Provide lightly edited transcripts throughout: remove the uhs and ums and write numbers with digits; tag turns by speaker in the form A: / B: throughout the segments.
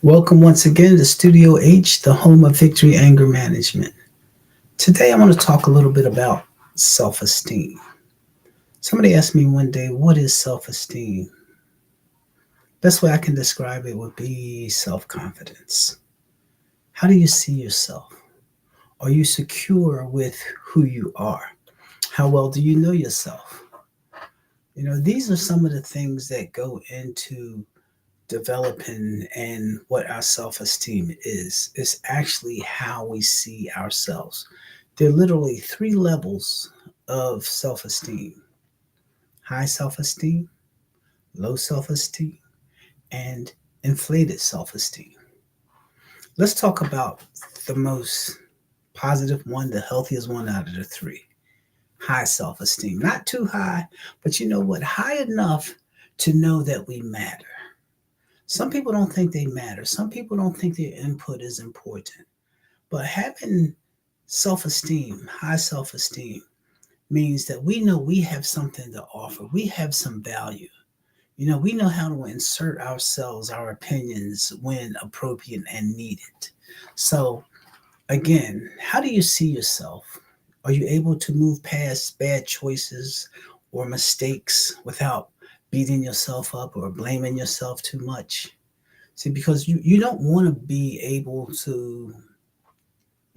A: Welcome once again to Studio H, the home of victory anger management. Today I want to talk a little bit about self esteem. Somebody asked me one day, what is self esteem? Best way I can describe it would be self confidence. How do you see yourself? Are you secure with who you are? How well do you know yourself? These are some of the things that go into developing and what our self esteem is. It's actually how we see ourselves. There are literally three levels of self esteem: high self esteem, low self esteem, and inflated self esteem. Let's talk about the most positive one, the healthiest one out of the three: high self esteem. Not too high, but you know what? High enough to know that we matter. Some people don't think they matter. Some people don't think their input is important. But having self esteem, high self esteem, means that we know we have something to offer. We have some value. We know how to insert ourselves, our opinions when appropriate and needed. So, again, how do you see yourself? Are you able to move past bad choices or mistakes without beating yourself up or blaming yourself too much? See, because you don't want to be able to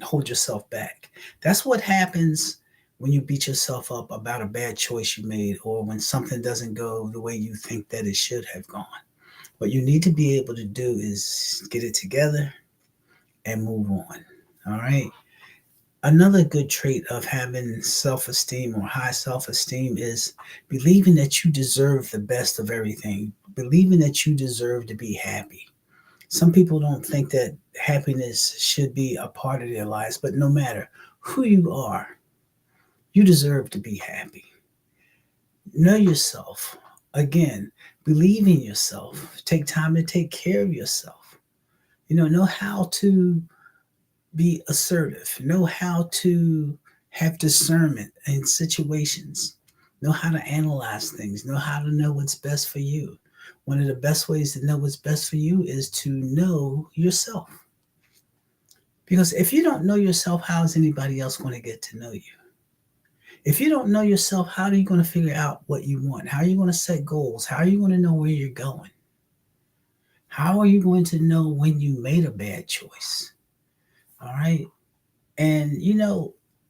A: hold yourself back. That's what happens when you beat yourself up about a bad choice you made or when something doesn't go the way you think that it should have gone. What you need to be able to do is get it together and move on. All right. Another good trait of having self esteem or high self esteem is believing that you deserve the best of everything, believing that you deserve to be happy. Some people don't think that happiness should be a part of their lives, but no matter who you are, you deserve to be happy. Know yourself. Again, believe in yourself. Take time to take care of yourself. Know how to be assertive. Know how to have discernment in situations. Know how to analyze things. Know how to know what's best for you. One of the best ways to know what's best for you is to know yourself. Because if you don't know yourself, how is anybody else going to get to know you? If you don't know yourself, how are you going to figure out what you want? How are you going to set goals? How are you going to know where you're going? How are you going to know when you made a bad choice? All right. And,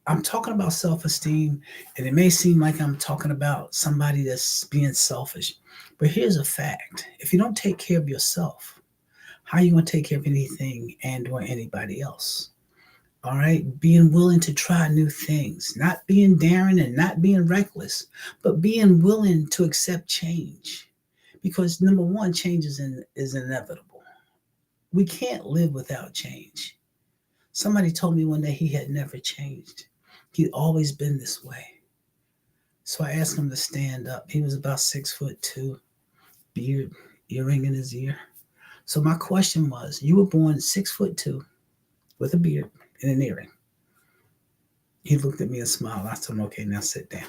A: I'm talking about self esteem, and it may seem like I'm talking about somebody that's being selfish. But here's a fact: if you don't take care of yourself, how are you going to take care of anything and or anybody else? All right. Being willing to try new things, not being daring and not being reckless, but being willing to accept change. Because number one, change is inevitable. We can't live without change. Somebody told me one day he had never changed. He'd always been this way. So I asked him to stand up. He was about 6'2", beard, earring in his ear. So my question was, you were born 6'2" with a beard and an earring. He looked at me and smiled. I told him, okay, now sit down.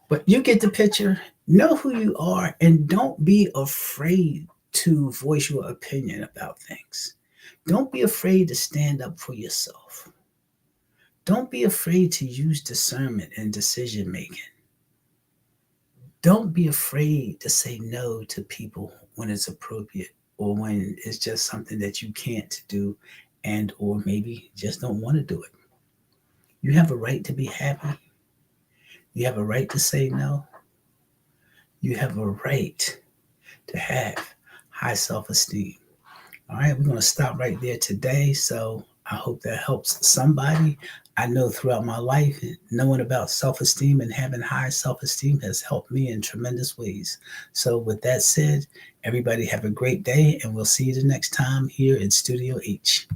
A: But you get the picture. Know who you are and don't be afraid to voice your opinion about things. Don't be afraid to stand up for yourself. Don't be afraid to use discernment in decision making. Don't be afraid to say no to people when it's appropriate or when it's just something that you can't do and or maybe just don't want to do it. You have a right to be happy. You have a right to say no. You have a right to have high self esteem. All right, we're going to stop right there today. So I hope that helps somebody. I know throughout my life, knowing about self esteem and having high self esteem has helped me in tremendous ways. So, with that said, everybody have a great day, and we'll see you the next time here in Studio H.